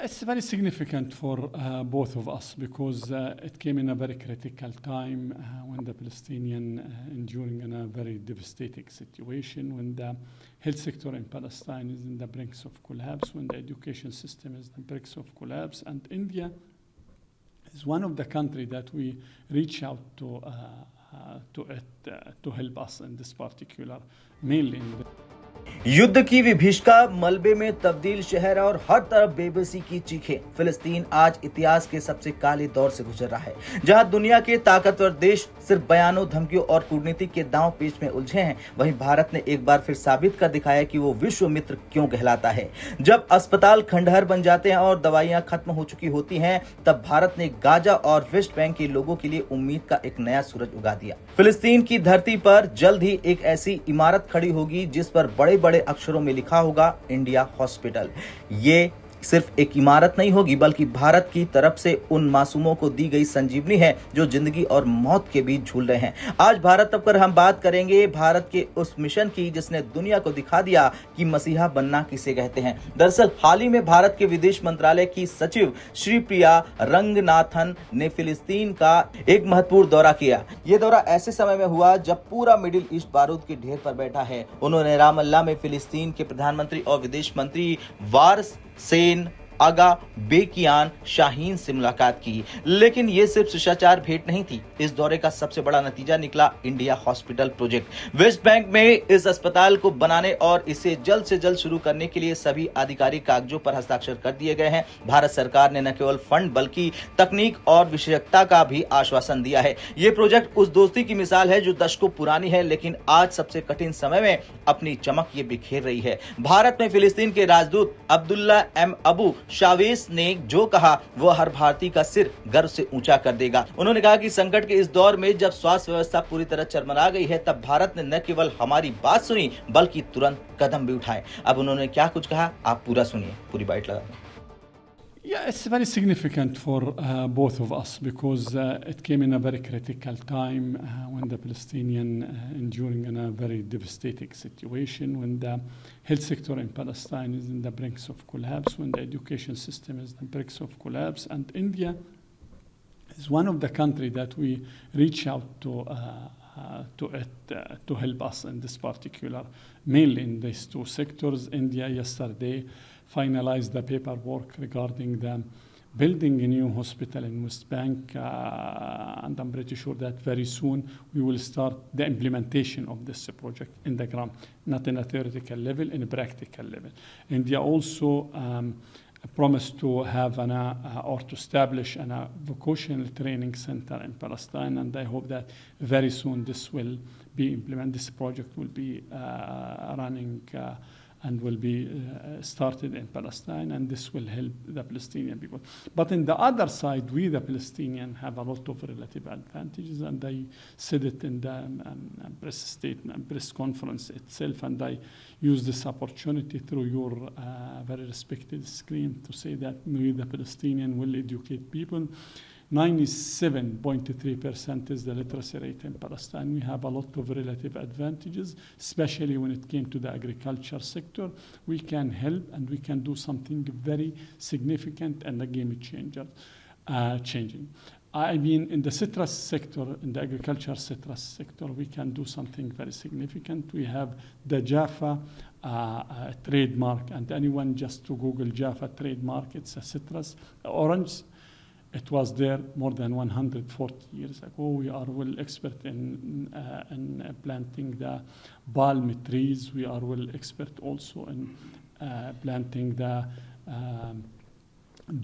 Yeah, it's very significant for both of us because it came in a very critical time when the Palestinian enduring in a very devastating situation, when the health sector in Palestine is in the brink of collapse, when the education system is in the brink of collapse, and India is one of the countries that we reach out to to help us in this particular, mainly in the युद्ध की विभीषिका, मलबे में तब्दील शहर और हर तरफ बेबसी की चीखें। फिलिस्तीन आज इतिहास के सबसे काले दौर से गुजर रहा है, जहां दुनिया के ताकतवर देश सिर्फ बयानों, धमकियों और कूटनीति के दांव पेच में उलझे हैं, वहीं भारत ने एक बार फिर साबित कर दिखाया कि वो विश्व मित्र क्यों कहलाता है। जब अस्पताल खंडहर बन जाते हैं और दवाइयां खत्म हो चुकी होती हैं, तब भारत ने गाजा और वेस्ट बैंक के लोगों के लिए उम्मीद का एक नया सूरज उगा दिया। फिलिस्तीन की धरती पर जल्द ही एक ऐसी इमारत खड़ी होगी जिस पर बड़े बड़े अक्षरों में लिखा होगा इंडिया हॉस्पिटल। ये सिर्फ एक इमारत नहीं होगी, बल्कि भारत की तरफ से उन मासूमों को दी गई संजीवनी है जो जिंदगी और मौत के बीच झूल रहे हैं। आज भारत तक पर हम बात करेंगे भारत के उस मिशन की जिसने दुनिया को दिखा दिया कि मसीहा बनना किसे कहते हैं। दरअसल हाल ही में भारत के विदेश मंत्रालय की सचिव श्रीप्रिया रंगनाथन ने फिलिस्तीन का एक महत्वपूर्ण दौरा किया। यह दौरा ऐसे समय में हुआ जब पूरा मिडिल ईस्ट बारूद के ढेर पर बैठा है। उन्होंने रामल्ला में फिलिस्तीन के प्रधानमंत्री और विदेश मंत्री वारस सेन आगा बेकियान शाहीन से मुलाकात की। लेकिन यह सिर्फ शिष्टाचार भेंट नहीं थी। इस दौरे का सबसे बड़ा नतीजा निकला India hospital project. West Bank में इस अस्पताल को बनाने और इसे जल्द से जल्द शुरू करने के लिए सभी आधिकारिक कागजों पर हस्ताक्षर कर दिए गए हैं। भारत सरकार ने न केवल फंड बल्कि तकनीक और विशेषज्ञता का भी आश्वासन दिया है। यह प्रोजेक्ट उस दोस्ती की मिसाल है जो दशकों पुरानी है, लेकिन आज सबसे कठिन समय में अपनी चमक ये बिखेर रही है। भारत में फिलिस्तीन के राजदूत अब्दुल्ला एम अबू शावेस ने जो कहा वो हर भारतीय का सिर गर्व से ऊंचा कर देगा। उन्होंने कहा कि संकट के इस दौर में जब स्वास्थ्य व्यवस्था पूरी तरह चरमरा गई है, तब भारत ने न केवल हमारी बात सुनी बल्कि तुरंत कदम भी उठाए। अब उन्होंने क्या कुछ कहा, आप पूरा सुनिए, पूरी बाइट लगा। Yeah, it's very significant for both of us because it came in a very critical time when the Palestinian enduring in a very devastating situation, when the health sector in Palestine is in the brink of collapse, when the education system is in the brink of collapse, and India is one of the countries that we reach out to help us in this particular, mainly in these two sectors. India yesterday finalized the paperwork regarding the building a new hospital in West Bank, and I'm pretty sure that very soon we will start the implementation of this project in the ground, not in a theoretical level, in a practical level. India also promised to have or to establish a vocational training center in Palestine, and I hope that very soon this will be implemented. This project will be running and will be started in Palestine, and this will help the Palestinian people. But on the other side, we, the Palestinians, have a lot of relative advantages, and I said it in the press statement, press conference itself, and I use this opportunity through your very respected screen to say that we, the Palestinians, will educate people. 97.3% is the literacy rate in Palestine. We have a lot of relative advantages, especially when it came to the agriculture sector. We can help and we can do something very significant and a game changer, changing. I mean, in the citrus sector, in the agriculture citrus sector, we can do something very significant. We have the Jaffa trademark, and anyone just to Google Jaffa trademark, it's a citrus, orange. It was there more than 140 years ago. We are well expert in planting the palm trees. We are well expert also in planting the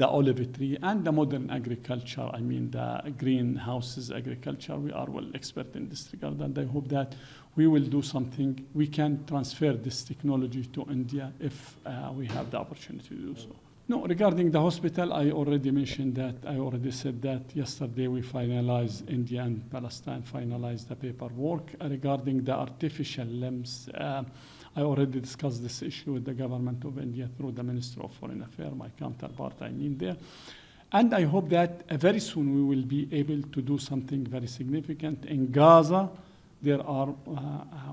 olive tree and the modern agriculture. I mean the greenhouses agriculture. We are well expert in this regard, and I hope that we will do something. We can transfer this technology to India if we have the opportunity to do so. No, regarding the hospital, I already mentioned that. I already said that yesterday we finalized, India and Palestine finalized the paperwork. Regarding the artificial limbs, I already discussed this issue with the government of India through the Minister of Foreign Affairs, my counterpart, I mean there. And I hope that very soon we will be able to do something very significant. In Gaza, there are,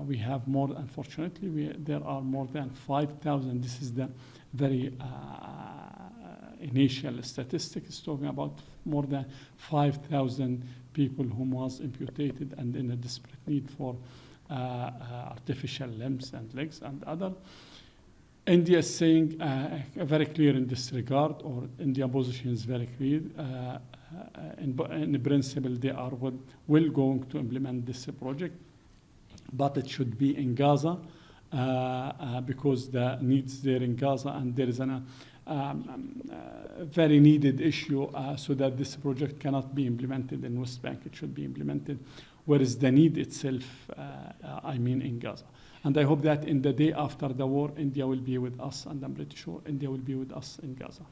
we have more, unfortunately, there are more than 5,000. This is the very initial statistics talking about more than 5,000 people whom was amputated and in a desperate need for artificial limbs and legs and other. India is saying very clear in this regard, or Indian position is very clear. In principle, they are will going to implement this project, but it should be in Gaza because the needs there in Gaza, and there is a very needed issue so that this project cannot be implemented in West Bank. It should be implemented where is the need itself, in Gaza. And I hope that in the day after the war, India will be with us, and I'm pretty sure India will be with us in Gaza.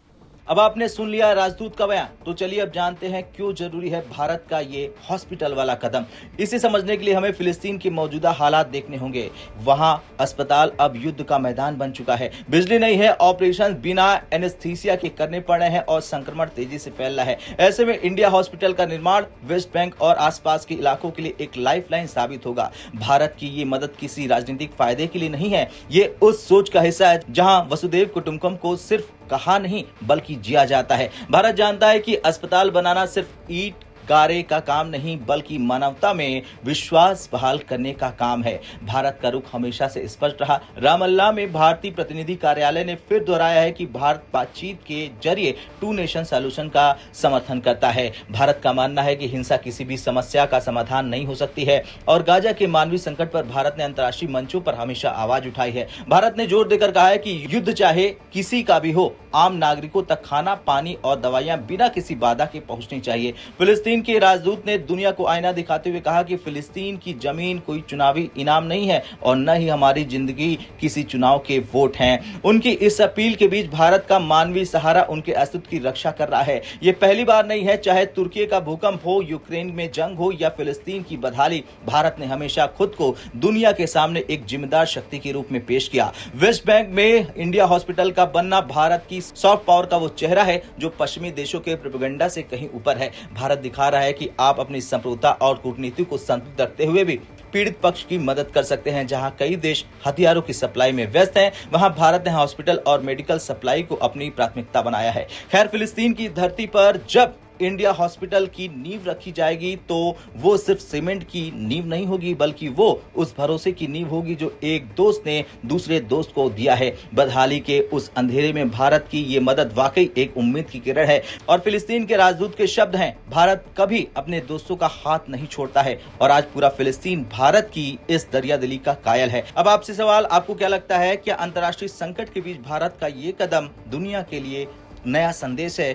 अब आपने सुन लिया राजदूत का बयान, तो चलिए अब जानते हैं क्यों जरूरी है भारत का ये हॉस्पिटल वाला कदम। इसे समझने के लिए हमें फिलिस्तीन के मौजूदा हालात देखने होंगे। वहां अस्पताल अब युद्ध का मैदान बन चुका है, बिजली नहीं है, ऑपरेशन बिना एनेस्थीसिया के करने पड़ रहे हैं और संक्रमण तेजी से फैल रहा है। ऐसे में इंडिया हॉस्पिटल का निर्माण वेस्ट बैंक और आसपास के इलाकों के लिए एक लाइफलाइन साबित होगा। भारत की ये मदद किसी राजनीतिक फायदे के लिए नहीं है, ये उस सोच का हिस्सा है जहां वसुदेव कुटुंबकम को सिर्फ कहा नहीं बल्कि जिया जाता है। भारत जानता है कि अस्पताल बनाना सिर्फ ईंट गारे का काम नहीं बल्कि मानवता में विश्वास बहाल करने का काम है। भारत का रुख हमेशा से स्पष्ट रहा। रामल्ला में भारतीय प्रतिनिधि कार्यालय ने फिर दोहराया है कि भारत बातचीत के जरिए 2 नेशन सॉल्यूशन का समर्थन करता है। भारत का मानना है कि हिंसा किसी भी समस्या का समाधान नहीं हो सकती है और गाजा के मानवीय संकट पर भारत ने अंतर्राष्ट्रीय मंचों पर हमेशा आवाज उठाई है। भारत ने जोर देकर कहा है कि युद्ध चाहे किसी का भी हो, आम नागरिकों तक खाना, पानी और दवाइयां बिना किसी बाधा के पहुंचनी चाहिए। फिलिस्तीन के राजदूत ने दुनिया को आईना दिखाते हुए कहा कि फिलिस्तीन की जमीन कोई चुनावी इनाम नहीं है और न ही हमारी जिंदगी किसी चुनाव के वोट हैं। उनकी इस अपील के बीच भारत का मानवीय सहारा उनके अस्तित्व की रक्षा कर रहा है। ये पहली बार नहीं है, चाहे तुर्की का भूकंप हो, यूक्रेन में जंग हो या फिलिस्तीन की बदहाली, भारत ने हमेशा खुद को दुनिया के सामने एक जिम्मेदार शक्ति के रूप में पेश किया। वेस्ट बैंक में इंडिया हॉस्पिटल का बनना भारत की सॉफ्ट पावर का वो चेहरा है जो पश्चिमी देशों के प्रोपेगेंडा से कहीं ऊपर है। भारत दिखा रहा है कि आप अपनी संप्रभुता और कूटनीति को संतुलित रखते हुए भी पीड़ित पक्ष की मदद कर सकते हैं। जहां कई देश हथियारों की सप्लाई में व्यस्त हैं, वहां भारत ने हॉस्पिटल और मेडिकल सप्लाई को अपनी प्राथमिकता बनाया है। खैर, फिलिस्तीन की धरती पर जब इंडिया हॉस्पिटल की नींव रखी जाएगी तो वो सिर्फ सीमेंट की नींव नहीं होगी बल्कि वो उस भरोसे की नींव होगी जो एक दोस्त ने दूसरे दोस्त को दिया है। बदहाली के उस अंधेरे में भारत की ये मदद वाकई एक उम्मीद की किरण है और फिलिस्तीन के राजदूत के शब्द हैं, भारत कभी अपने दोस्तों का हाथ नहीं छोड़ता है और आज पूरा फिलिस्तीन भारत की इस दरियादिली का कायल है। अब आपसे सवाल, आपको क्या लगता है, क्या अंतर्राष्ट्रीय संकट के बीच भारत का ये कदम दुनिया के लिए नया संदेश है?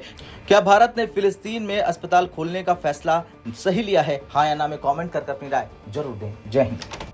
क्या भारत ने फिलिस्तीन में अस्पताल खोलने का फैसला सही लिया है? हाँ या ना में कमेंट करके अपनी राय जरूर दें। जय हिंद।